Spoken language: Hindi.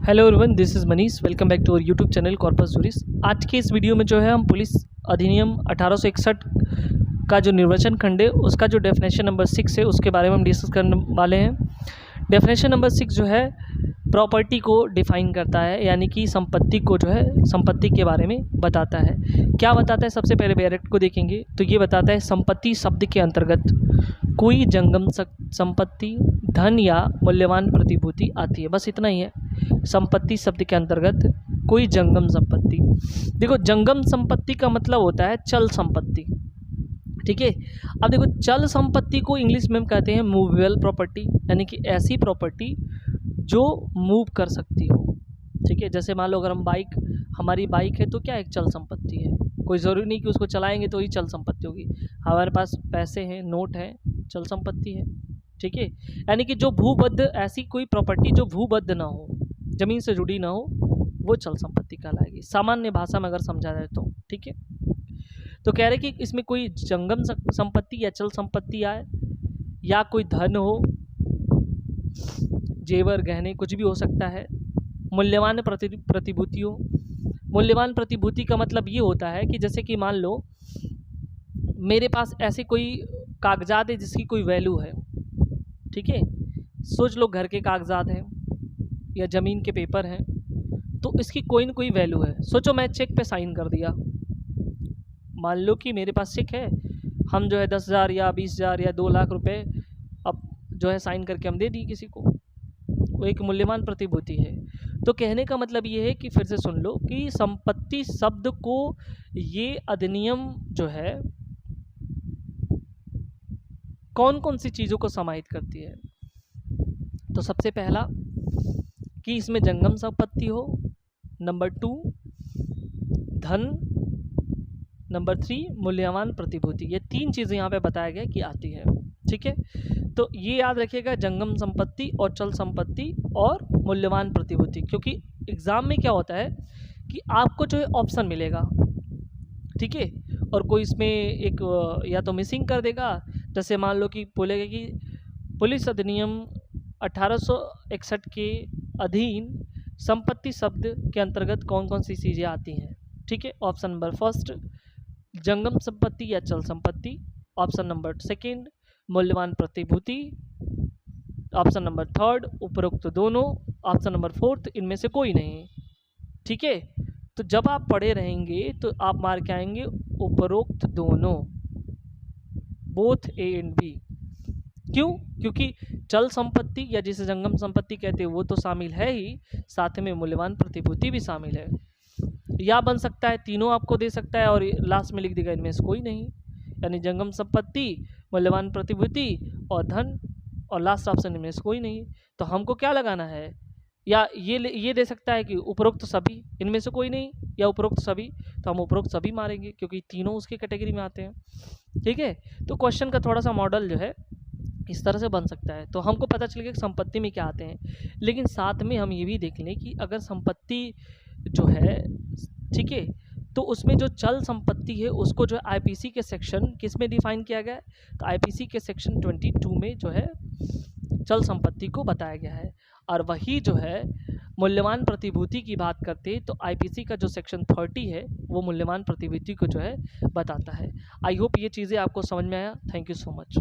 Hello everyone, this is Manish. Welcome back to our YouTube channel Corpus Juris. आज के इस वीडियो में जो है हम पुलिस अधिनियम 1861 का जो निर्वचन खंड है उसका जो डेफिनेशन नंबर 6 है उसके बारे में हम डिस्कस करने वाले हैं। डेफिनेशन नंबर 6 जो है प्रॉपर्टी को डिफाइन करता है, यानी कि संपत्ति को जो है संपत्ति के बारे में बताता है। क्या बताता है? सबसे पहले बैरेक्ट को देखेंगे तो ये बताता है संपत्ति शब्द के अंतर्गत कोई जंगम संपत्ति, धन या मूल्यवान प्रतिभूति आती है। बस इतना ही है। संपत्ति शब्द के अंतर्गत कोई जंगम संपत्ति। देखो, जंगम संपत्ति का मतलब होता है चल संपत्ति। ठीक है। अब देखो, चल संपत्ति को इंग्लिश में हम कहते हैं मूवेबल प्रॉपर्टी, यानी कि ऐसी प्रॉपर्टी जो मूव कर सकती हो। ठीक है। जैसे मान लो अगर हमारी बाइक है तो क्या एक चल संपत्ति है। कोई ज़रूरी नहीं कि उसको चलाएंगे तो ही चल संपत्ति होगी। हमारे पास पैसे हैं, नोट है, चल संपत्ति है। ठीक है। यानी कि जो भूबद्ध, ऐसी कोई प्रॉपर्टी जो भूबद्ध ना हो, ज़मीन से जुड़ी ना हो, वो चल संपत्ति कहलाएगी, सामान्य भाषा में अगर समझा जाए तो। ठीक है। तो कह रहे कि इसमें कोई जंगम संपत्ति या चल संपत्ति आए, या कोई धन हो, जेवर गहने कुछ भी हो सकता है। मूल्यवान प्रतिभूति हो। मूल्यवान प्रतिभूति का मतलब ये होता है कि जैसे कि मान लो मेरे पास ऐसे कोई कागजात है जिसकी कोई वैल्यू है। ठीक है। सोच लो घर के कागजात हैं या ज़मीन के पेपर हैं, तो इसकी कोई न कोई वैल्यू है। सोचो मैं चेक पे साइन कर दिया। मान लो कि मेरे पास चेक है, हम जो है 10,000 या 20,000 या 2 लाख रुपए अब जो है साइन करके हम दे दिए किसी को, वो एक मूल्यवान प्रतिभूति है। तो कहने का मतलब ये है कि फिर से सुन लो कि संपत्ति शब्द को ये अधिनियम जो है कौन कौन सी चीज़ों को समाहित करती है। तो सबसे पहला कि इसमें जंगम संपत्ति हो, नंबर 2 धन, नंबर 3 मूल्यवान प्रतिभूति। ये 3 चीज़ें यहाँ पे बताया गया कि आती है। ठीक है। तो ये याद रखिएगा, जंगम संपत्ति और चल संपत्ति और मूल्यवान प्रतिभूति, क्योंकि एग्ज़ाम में क्या होता है कि आपको जो है ऑप्शन मिलेगा। ठीक है। और कोई इसमें एक या तो मिसिंग कर देगा, जैसे मान लो कि बोलेगा कि पुलिस अधिनियम 1861 के अधीन संपत्ति शब्द के अंतर्गत कौन कौन सी चीज़ें आती हैं। ठीक है। ऑप्शन नंबर फर्स्ट जंगम संपत्ति या चल संपत्ति, ऑप्शन नंबर सेकंड मूल्यवान प्रतिभूति, ऑप्शन नंबर थर्ड उपरोक्त दोनों, ऑप्शन नंबर फोर्थ इनमें से कोई नहीं। ठीक है। तो जब आप पढ़े रहेंगे तो आप मार के आएंगे उपरोक्त दोनों, बोथ ए एंड बी। क्यों? क्योंकि चल संपत्ति या जिसे जंगम संपत्ति कहते हैं वो तो शामिल है ही, साथ में मूल्यवान प्रतिभूति भी शामिल है। या बन सकता है तीनों आपको दे सकता है और लास्ट में लिख देगा इनमें से कोई नहीं, यानी जंगम संपत्ति, मूल्यवान प्रतिभूति और धन, और लास्ट ऑप्शन इनमें से कोई नहीं। तो हमको क्या लगाना है? या ये दे सकता है कि उपरोक्त सभी, इनमें से कोई नहीं, या उपरोक्त सभी, तो हम उपरोक्त सभी मारेंगे क्योंकि तीनों उसकी कैटेगरी में आते हैं। ठीक है। तो क्वेश्चन का थोड़ा सा मॉडल जो है इस तरह से बन सकता है। तो हमको पता चल गया कि संपत्ति में क्या आते हैं, लेकिन साथ में हम ये भी देख लें कि अगर संपत्ति जो है, ठीक है, तो उसमें जो चल संपत्ति है उसको जो है आईपीसी के सेक्शन किस में डिफाइन किया गया है, तो आईपीसी के सेक्शन 22 में जो है चल संपत्ति को बताया गया है। और वही जो है मूल्यवान प्रतिभूति की बात करते हैं तो आईपीसी का जो सेक्शन 30 है वो मूल्यवान प्रतिभूति को जो है बताता है। आई होप ये चीज़ें आपको समझ में आया। Thank you so much.